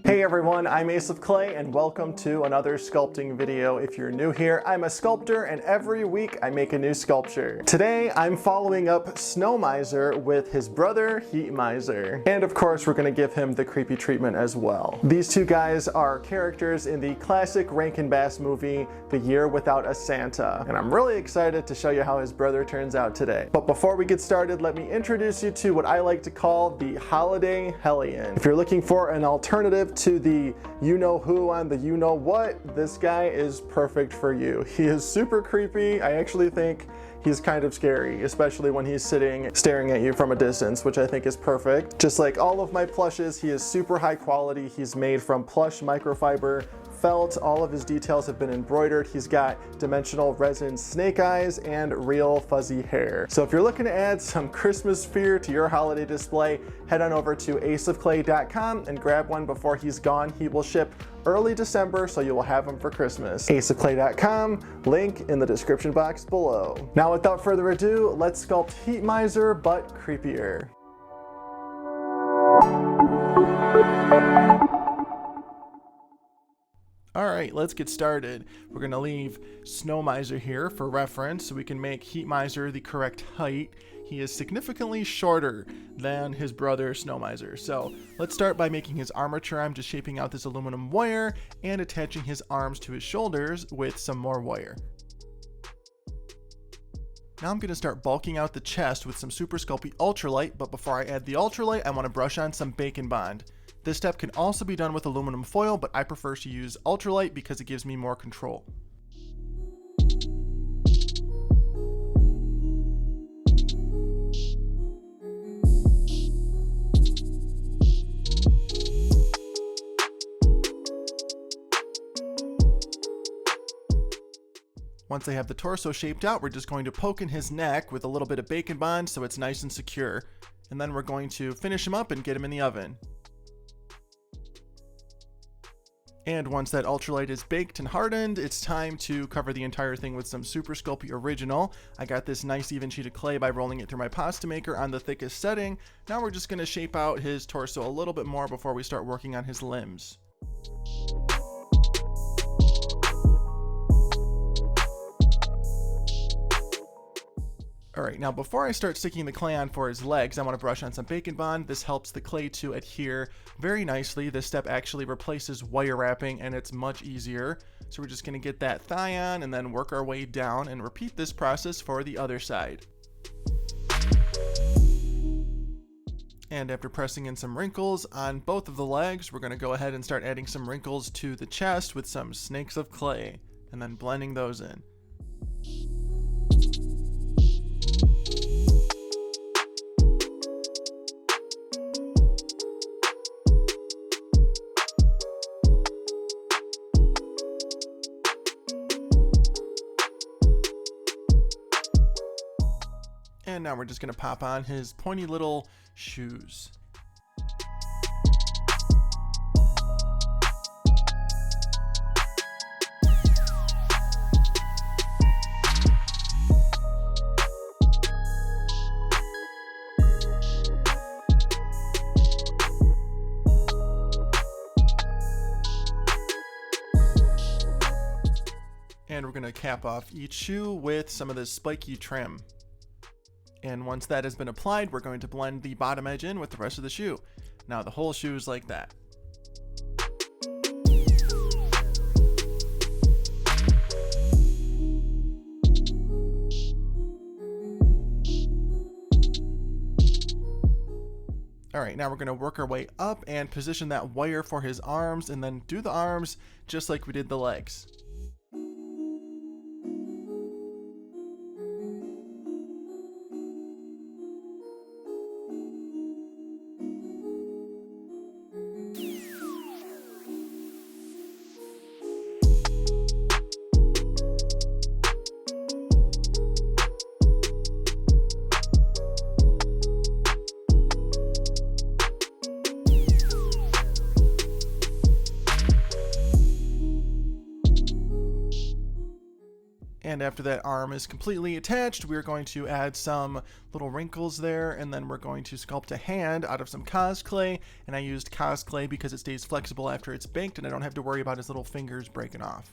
Hey everyone, I'm Ace of Clay and welcome to another sculpting video. If you're new here, I'm a sculptor and every week I make a new sculpture. Today I'm following up Snow Miser with his brother Heat Miser. And of course we're going to give him the creepy treatment as well. These two guys are characters in the classic Rankin Bass movie, The Year Without a Santa. And I'm really excited to show you how his brother turns out today. But before we get started, let me introduce you to what I like to call the Holiday Hellion. If you're looking for an alternative to the you-know-who on the you-know-what, this guy is perfect for you. He is super creepy. I actually think he's kind of scary, especially when he's sitting staring at you from a distance, which I think is perfect. Just like all of my plushes, he is super high quality. He's made from plush microfiber felt. All of his details have been embroidered. He's got dimensional resin snake eyes and real fuzzy hair. So if you're looking to add some Christmas fear to your holiday display, head on over to aceofclay.com and grab one before he's gone. He will ship early December, so you will have them for Christmas. aceofclay.com, link in the description box below. Now without further ado, let's sculpt Heat Miser, but creepier. Alright, let's get started. We're going to leave Snow Miser here for reference so we can make Heat Miser the correct height. He is significantly shorter than his brother Snow Miser. So let's start by making his armature. I'm just shaping out this aluminum wire and attaching his arms to his shoulders with some more wire. Now I'm going to start bulking out the chest with some Super Sculpey Ultralight, but before I add the Ultralight, I want to brush on some Bacon Bond. This step can also be done with aluminum foil, but I prefer to use Ultralight because it gives me more control. Once I have the torso shaped out, we're just going to poke in his neck with a little bit of Bacon Bond so it's nice and secure. And then we're going to finish him up and get him in the oven. And once that Ultralight is baked and hardened, it's time to cover the entire thing with some Super Sculpey Original. I got this nice even sheet of clay by rolling it through my pasta maker on the thickest setting. Now we're just going to shape out his torso a little bit more before we start working on his limbs. Alright, now before I start sticking the clay on for his legs, I want to brush on some Bacon Bond. This helps the clay to adhere very nicely. This step actually replaces wire wrapping and it's much easier. So we're just going to get that thigh on and then work our way down and repeat this process for the other side. And after pressing in some wrinkles on both of the legs, we're going to go ahead and start adding some wrinkles to the chest with some snakes of clay and then blending those in. And now we're just going to pop on his pointy little shoes. And we're going to cap off each shoe with some of this spiky trim. And once that has been applied, we're going to blend the bottom edge in with the rest of the shoe. Now the whole shoe is like that. Alright, now we're going to work our way up and position that wire for his arms and then do the arms just like we did the legs. And after that arm is completely attached, we're going to add some little wrinkles there, and then we're going to sculpt a hand out of some cosplay. And I used cosplay because it stays flexible after it's baked, and I don't have to worry about his little fingers breaking off.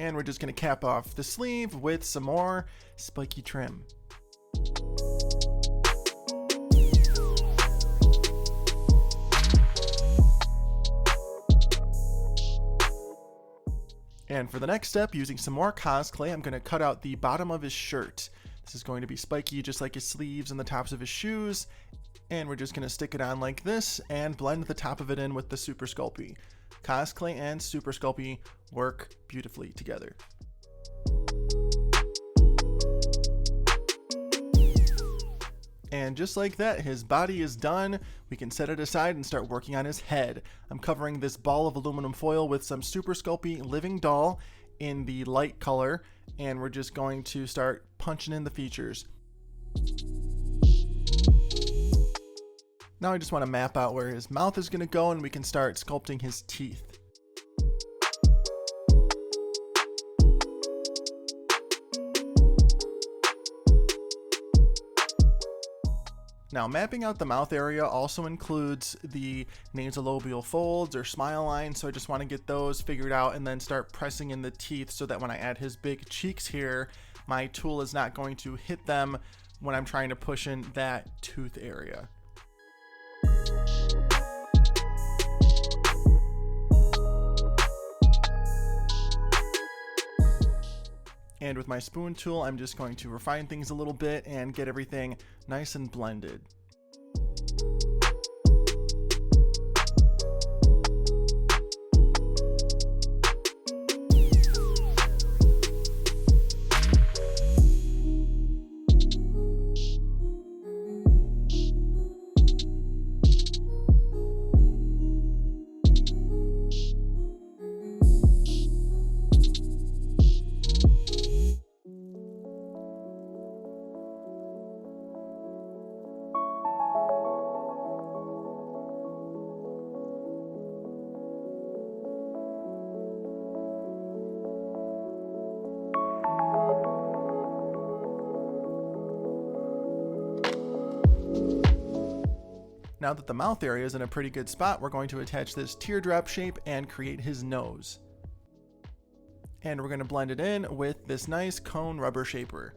And we're just going to cap off the sleeve with some more spiky trim. And for the next step, using some more cosplay, I'm going to cut out the bottom of his shirt. This is going to be spiky just like his sleeves and the tops of his shoes. And we're just going to stick it on like this and blend the top of it in with the Super Sculpey. Cosplay and Super Sculpey work beautifully together. And just like that, his body is done. We can set it aside and start working on his head. I'm covering this ball of aluminum foil with some Super Sculpey Living Doll in the light color, and we're just going to start punching in the features. Now I just want to map out where his mouth is going to go, and we can start sculpting his teeth. Now, mapping out the mouth area also includes the nasolabial folds or smile lines, so I just want to get those figured out and then start pressing in the teeth so that when I add his big cheeks here, my tool is not going to hit them when I'm trying to push in that tooth area. And with my spoon tool, I'm just going to refine things a little bit and get everything nice and blended. Now that the mouth area is in a pretty good spot, we're going to attach this teardrop shape and create his nose. And we're going to blend it in with this nice cone rubber shaper.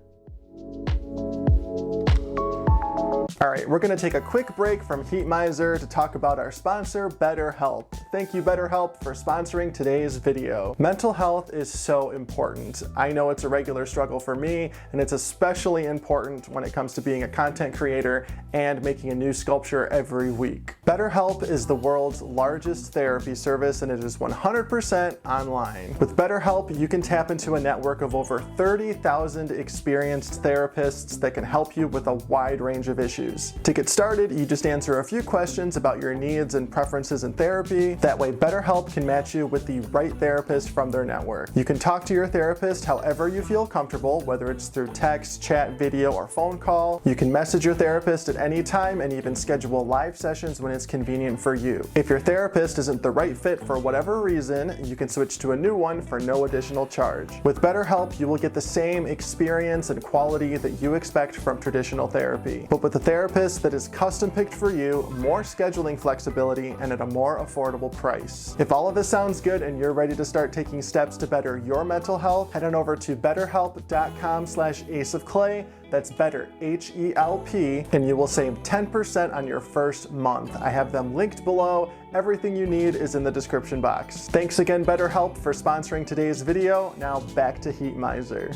All right, we're gonna take a quick break from Heat Miser to talk about our sponsor, BetterHelp. Thank you, BetterHelp, for sponsoring today's video. Mental health is so important. I know it's a regular struggle for me, and it's especially important when it comes to being a content creator and making a new sculpture every week. BetterHelp is the world's largest therapy service, and it is 100% online. With BetterHelp, you can tap into a network of over 30,000 experienced therapists that can help you with a wide range of issues. To get started, you just answer a few questions about your needs and preferences in therapy. That way, BetterHelp can match you with the right therapist from their network. You can talk to your therapist however you feel comfortable, whether it's through text, chat, video, or phone call. You can message your therapist at any time and even schedule live sessions when it's convenient for you. If your therapist isn't the right fit for whatever reason, you can switch to a new one for no additional charge. With BetterHelp, you will get the same experience and quality that you expect from traditional therapy, but with a therapist that is custom picked for you, more scheduling flexibility, and at a more affordable price. If all of this sounds good and you're ready to start taking steps to better your mental health, head on over to betterhelp.com/aceofclay. That's better, H-E-L-P, and you will save 10% on your first month. I have them linked below. Everything you need is in the description box. Thanks again, BetterHelp, for sponsoring today's video. Now back to Heat Miser.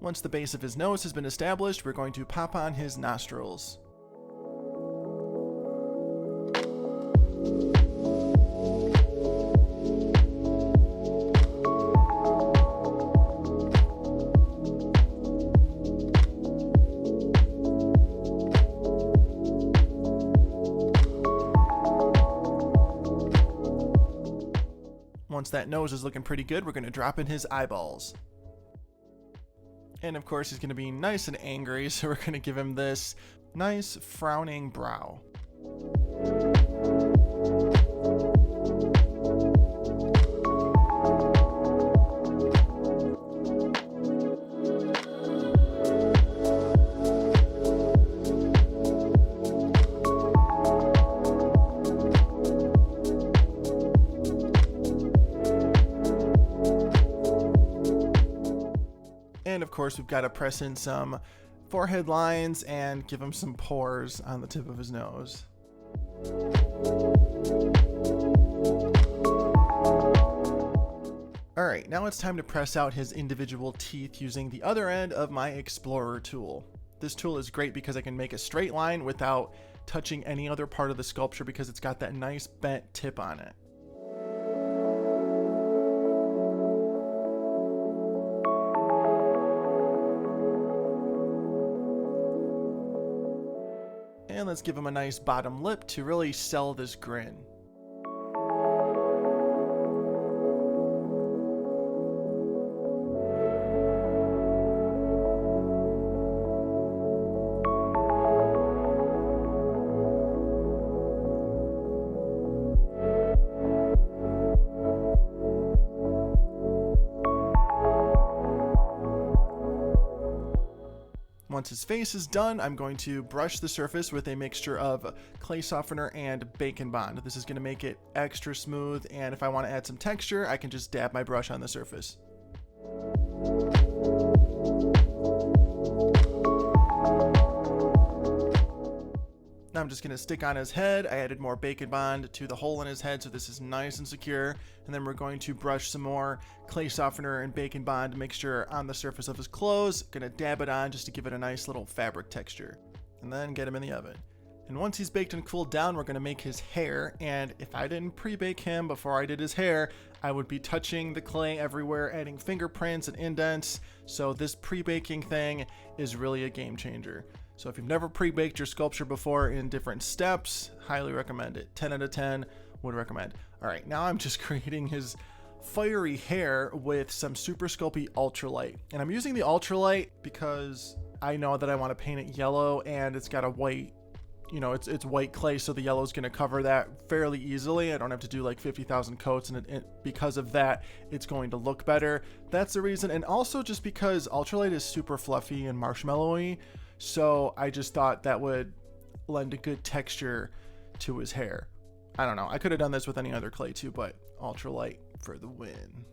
Once the base of his nose has been established, we're going to pop on his nostrils. once that nose is looking pretty good, we're going to drop in his eyeballs. And of course, he's going to be nice and angry, so we're going to give him this nice frowning brow. And of course, we've got to press in some forehead lines and give him some pores on the tip of his nose. Alright, now it's time to press out his individual teeth using the other end of my Explorer tool. This tool is great because I can make a straight line without touching any other part of the sculpture because it's got that nice bent tip on it. And let's give him a nice bottom lip to really sell this grin. Once his face is done, I'm going to brush the surface with a mixture of clay softener and Bacon Bond. This is going to make it extra smooth, and if I want to add some texture, I can just dab my brush on the surface. Now I'm just going to stick on his head. I added more Bacon Bond to the hole in his head, so this is nice and secure. And then we're going to brush some more clay softener and Bacon Bond mixture on the surface of his clothes. Going to dab it on just to give it a nice little fabric texture. And then get him in the oven. And once he's baked and cooled down, we're going to make his hair. And if I didn't pre-bake him before I did his hair, I would be touching the clay everywhere, adding fingerprints and indents. So this pre-baking thing is really a game changer. So if you've never pre-baked your sculpture before in different steps, highly recommend it. 10 out of 10 would recommend. All right, now I'm just creating his fiery hair with some Super Sculpey Ultralight. And I'm using the Ultralight because I know that I want to paint it yellow, and it's got a white, it's white clay, so the yellow is going to cover that fairly easily. I don't have to do like 50,000 coats, and because of that, it's going to look better. That's the reason. And also just because Ultralight is super fluffy and marshmallowy, so I just thought that would lend a good texture to his hair. I don't know. I could have done this with any other clay too, but Ultralight for the win.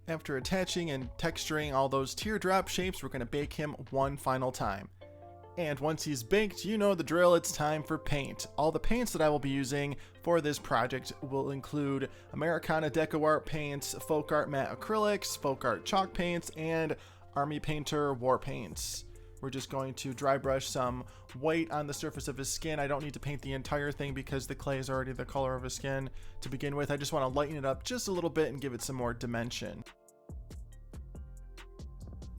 After attaching and texturing all those teardrop shapes, we're going to bake him one final time. And once he's baked, you know the drill, it's time for paint. All the paints that I will be using for this project will include Americana Deco Art paints, Folk Art Matte Acrylics, Folk Art Chalk paints, and Army Painter War paints. We're just going to dry brush some white on the surface of his skin. I don't need to paint the entire thing because the clay is already the color of his skin to begin with. I just want to lighten it up just a little bit and give it some more dimension.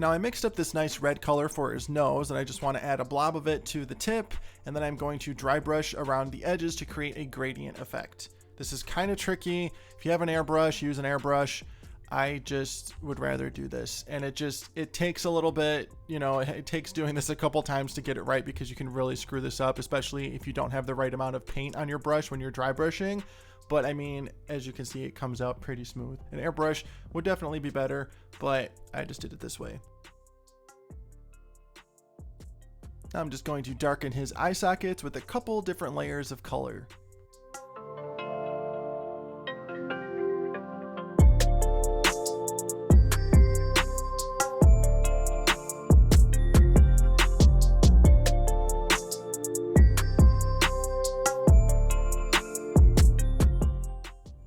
Now I mixed up this nice red color for his nose, and I just want to add a blob of it to the tip, and then I'm going to dry brush around the edges to create a gradient effect. This is kind of tricky. If you have an airbrush, use an airbrush. I just would rather do this, and it takes a little bit, it takes doing this a couple times to get it right, because you can really screw this up, especially if you don't have the right amount of paint on your brush when you're dry brushing. But I mean, as you can see, it comes out pretty smooth. An airbrush would definitely be better, but I just did it this way. Now I'm just going to darken his eye sockets with a couple different layers of color.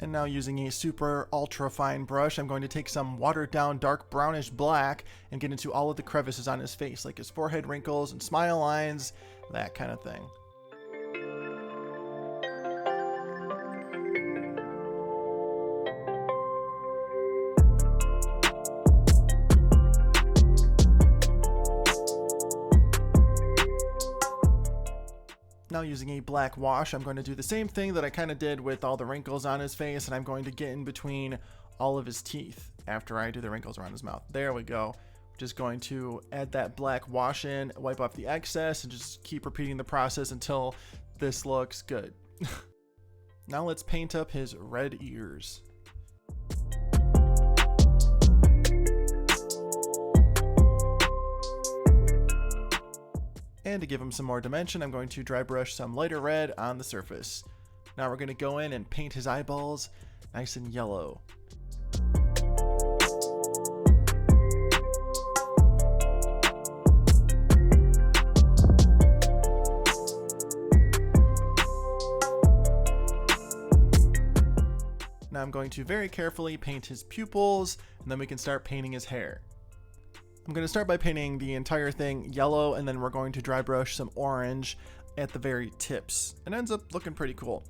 And now using a super ultra fine brush, I'm going to take some watered down dark brownish black and get into all of the crevices on his face, like his forehead wrinkles and smile lines, that kind of thing. Now using a black wash, I'm going to do the same thing that I kind of did with all the wrinkles on his face, and I'm going to get in between all of his teeth after I do the wrinkles around his mouth. There we go. Just going to add that black wash in, wipe off the excess, and just keep repeating the process until this looks good. Now let's paint up his red ears. And to give him some more dimension, I'm going to dry brush some lighter red on the surface. Now we're going to go in and paint his eyeballs nice and yellow. Now I'm going to very carefully paint his pupils, and then we can start painting his hair. I'm going to start by painting the entire thing yellow, and then we're going to dry brush some orange at the very tips. It ends up looking pretty cool.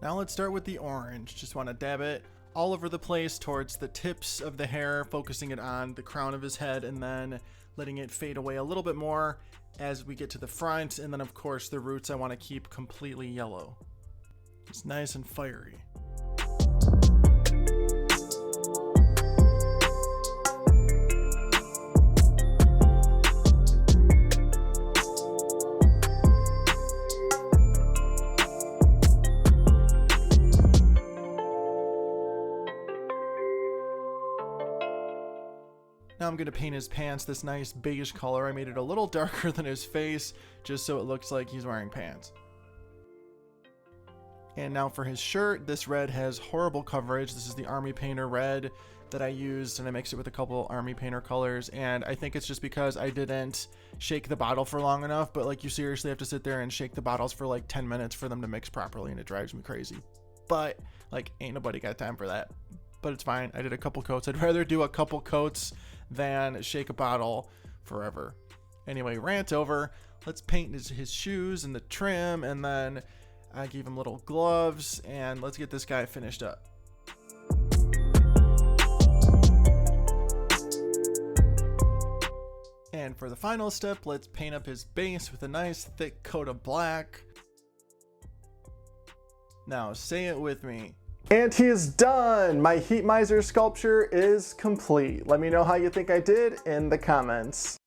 Now let's start with the orange. Just want to dab it all over the place towards the tips of the hair, focusing it on the crown of his head, and then letting it fade away a little bit more as we get to the front. And then of course the roots I want to keep completely yellow. It's nice and fiery. Now I'm going to paint his pants this nice beige color. I made it a little darker than his face just so it looks like he's wearing pants. And now for his shirt, this red has horrible coverage. This is the Army Painter red that I used, and I mixed it with a couple Army Painter colors, and I think it's just because I didn't shake the bottle for long enough, but like you seriously have to sit there and shake the bottles for like 10 minutes for them to mix properly, and it drives me crazy. But like ain't nobody got time for that. But it's fine. I did a couple coats. I'd rather do a couple coats than shake a bottle forever. Anyway, rant over. Let's paint his shoes and the trim, and then I gave him little gloves, and let's get this guy finished up. And for the final step, let's paint up his base with a nice thick coat of black. Now say it with me. And he is done! My Heat Miser sculpture is complete. Let me know how you think I did in the comments.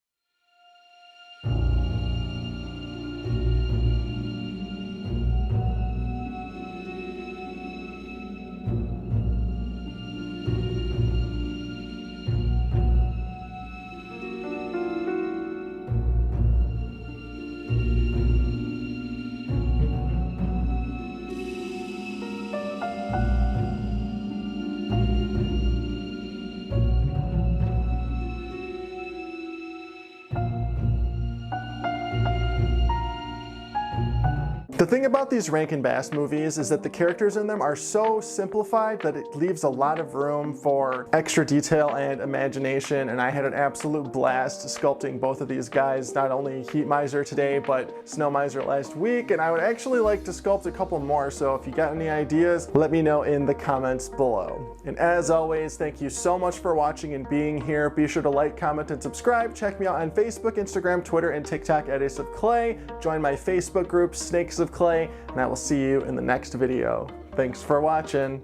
The thing about these Rankin Bass movies is that the characters in them are so simplified that it leaves a lot of room for extra detail and imagination, and I had an absolute blast sculpting both of these guys, not only Heat Miser today, but Snow Miser last week, and I would actually like to sculpt a couple more, so if you got any ideas, let me know in the comments below. And as always, thank you so much for watching and being here. Be sure to like, comment, and subscribe. Check me out on Facebook, Instagram, Twitter, and TikTok at Ace of Clay. Join my Facebook group, Snakes of Clay, and I will see you in the next video. Thanks for watching.